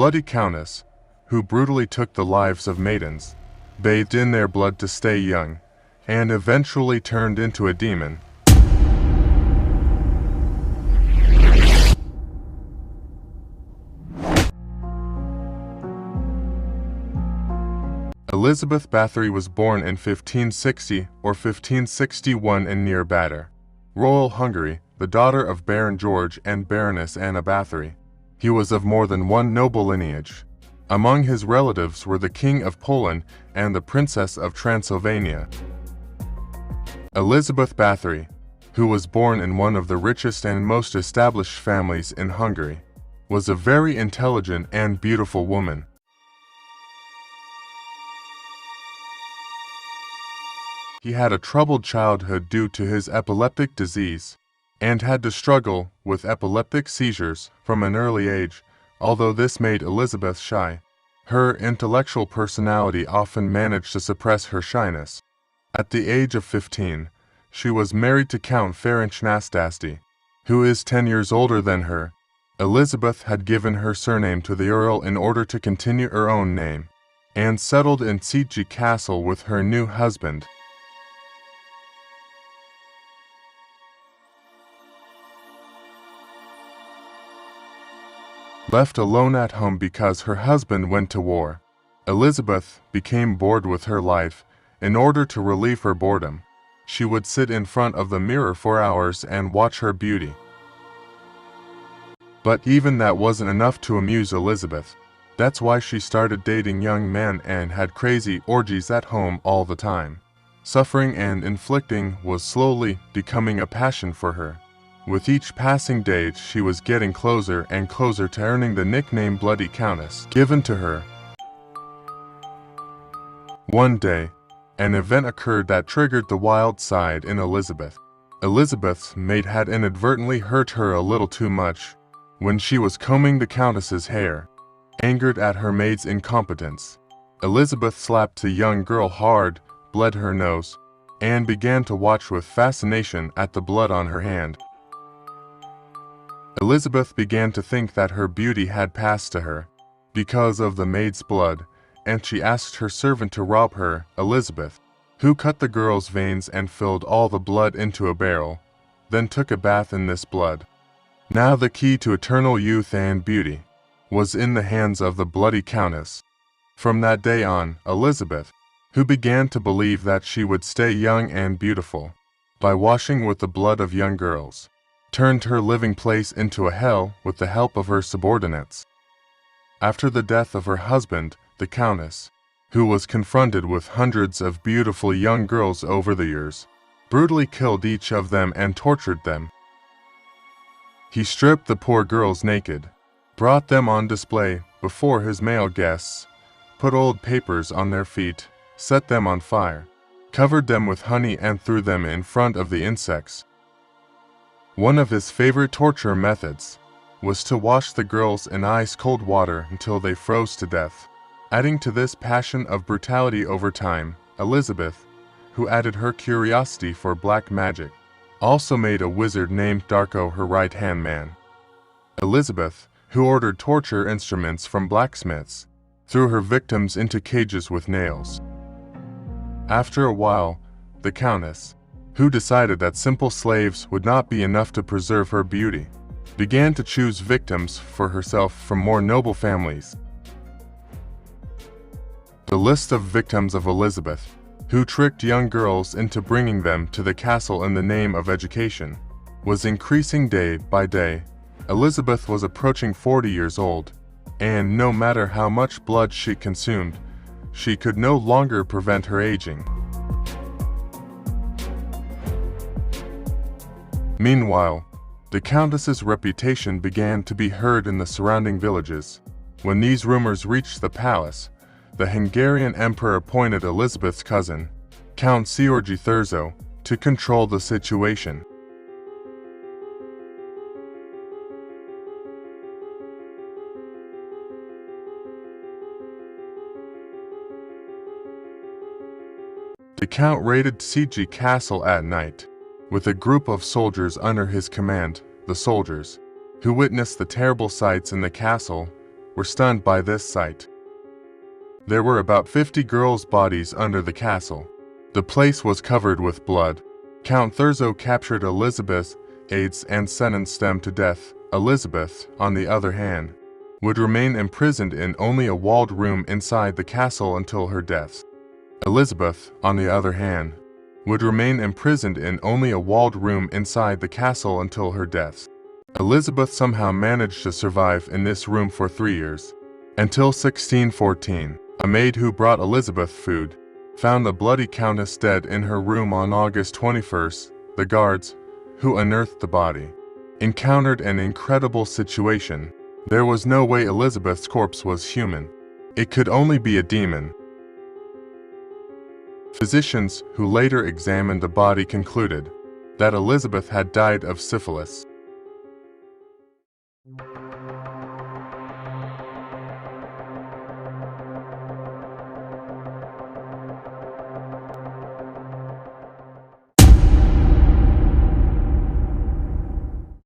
bloody Countess, who brutally took the lives of maidens, bathed in their blood to stay young, and eventually turned into a demon. Elizabeth Bathory was born in 1560 or 1561 in near Bathory, Royal Hungary, the daughter of Baron George and Baroness Anna Bathory. He was of more than one noble lineage. Among his relatives were the King of Poland and the Princess of Transylvania. Elizabeth Bathory, who was born in one of the richest and most established families in Hungary, was a very intelligent and beautiful woman. He had a troubled childhood due to his epileptic disease, and had to struggle with epileptic seizures from an early age, although this made Elizabeth shy. Her intellectual personality often managed to suppress her shyness. At the age of 15, she was married to Count Ferenc Nastasti, who is 10 years older than her. Elizabeth had given her surname to the Earl in order to continue her own name, and settled in Siege Castle with her new husband. Left alone at home because her husband went to war, Elizabeth became bored with her life. In order to relieve her boredom, she would sit in front of the mirror for hours and watch her beauty. But even that wasn't enough to amuse Elizabeth. That's why she started dating young men and had crazy orgies at home all the time. Suffering and inflicting was slowly becoming a passion for her. With each passing day, she was getting closer and closer to earning the nickname Bloody Countess given to her. One day, an event occurred that triggered the wild side in Elizabeth. Elizabeth's maid had inadvertently hurt her a little too much when she was combing the Countess's hair. Angered at her maid's incompetence, Elizabeth slapped the young girl hard, bled her nose, and began to watch with fascination at the blood on her hand. Elizabeth began to think that her beauty had passed to her because of the maid's blood, and she asked her servant to rob her, Elizabeth, who cut the girl's veins and filled all the blood into a barrel, then took a bath in this blood. Now the key to eternal youth and beauty was in the hands of the Bloody Countess. From that day on, Elizabeth, who began to believe that she would stay young and beautiful by washing with the blood of young girls, turned her living place into a hell with the help of her subordinates. After the death of her husband, the Countess, who was confronted with hundreds of beautiful young girls over the years, brutally killed each of them and tortured them. He stripped the poor girls naked, brought them on display before his male guests, put old papers on their feet, set them on fire, covered them with honey and threw them in front of the insects. One of his favorite torture methods was to wash the girls in ice-cold water until they froze to death. Adding to this passion of brutality over time, Elizabeth, who added her curiosity for black magic, also made a wizard named Darko her right-hand man. Elizabeth, who ordered torture instruments from blacksmiths, threw her victims into cages with nails. After a while, the Countess, who decided that simple slaves would not be enough to preserve her beauty, began to choose victims for herself from more noble families. The list of victims of Elizabeth, who tricked young girls into bringing them to the castle in the name of education, was increasing day by day. Elizabeth was approaching 40 years old, and no matter how much blood she consumed, she could no longer prevent her aging. Meanwhile, the Countess's reputation began to be heard in the surrounding villages. When these rumors reached the palace, the Hungarian emperor appointed Elizabeth's cousin, Count Georgi Thurzo, to control the situation. The Count raided Siege Castle at night, with a group of soldiers under his command. The soldiers, who witnessed the terrible sights in the castle, were stunned by this sight. There were about 50 girls' bodies under the castle. The place was covered with blood. Count Thurzo captured Elizabeth's aides and sentenced them to death. Elizabeth, on the other hand, would remain imprisoned in only a walled room inside the castle until her death. Elizabeth, on the other hand, would remain imprisoned in only a walled room inside the castle until her death. Elizabeth somehow managed to survive in this room for 3 years. Until 1614, a maid who brought Elizabeth food found the bloody Countess dead in her room on August 21st. The guards, who unearthed the body, encountered an incredible situation. There was no way Elizabeth's corpse was human. It could only be a demon. Physicians who later examined the body concluded that Elizabeth had died of syphilis.